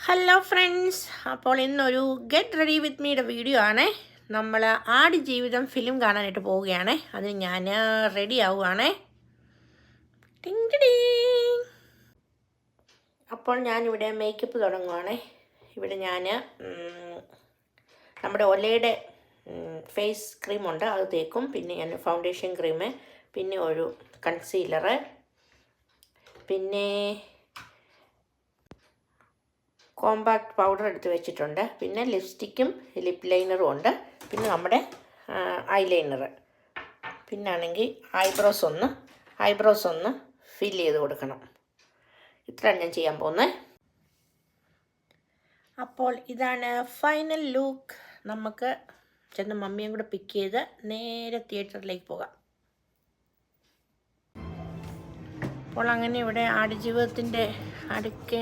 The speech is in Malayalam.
ഹലോ ഫ്രണ്ട്സ്, അപ്പോൾ ഇന്നൊരു ഗെറ്റ് റെഡി വിത്ത് മീയുടെ വീഡിയോ ആണ്. നമ്മൾ ആടുജീവിതം ഫിലിം കാണാനായിട്ട് പോവുകയാണ്. അതിന് ഞാൻ റെഡി ആവുകയാണ്. അപ്പോൾ ഞാനിവിടെ മേക്കപ്പ് തുടങ്ങുകയാണ്. ഇവിടെ ഞാൻ നമ്മുടെ ഒലയുടെ ഫേസ് ക്രീമുണ്ട്, അത് തേക്കും. പിന്നെ ഞാൻ ഫൗണ്ടേഷൻ ക്രീം, പിന്നെ ഒരു കൺസീലറ്, പിന്നെ കോമ്പാക്ട് പൗഡർ എടുത്ത് വെച്ചിട്ടുണ്ട്. പിന്നെ ലിപ്സ്റ്റിക്കും ലിപ്പ് ലൈനറും ഉണ്ട്. പിന്നെ നമ്മുടെ ഐലൈനർ. പിന്നാണെങ്കിൽ ഐബ്രോസ് ഒന്ന് ഫില്ല് ചെയ്ത് കൊടുക്കണം. ഇത്രയാണ് ഞാൻ ചെയ്യാൻ പോകുന്നത്. അപ്പോൾ ഇതാണ് ഫൈനൽ ലുക്ക്. നമുക്ക് ചെന്ന് മമ്മിയും കൂടെ പിക്ക് ചെയ്ത് നേരെ തിയേറ്ററിലേക്ക് പോകാം. അപ്പോൾ അങ്ങനെ ഇവിടെ ആടുജീവിതത്തിൻ്റെ അടുക്കെ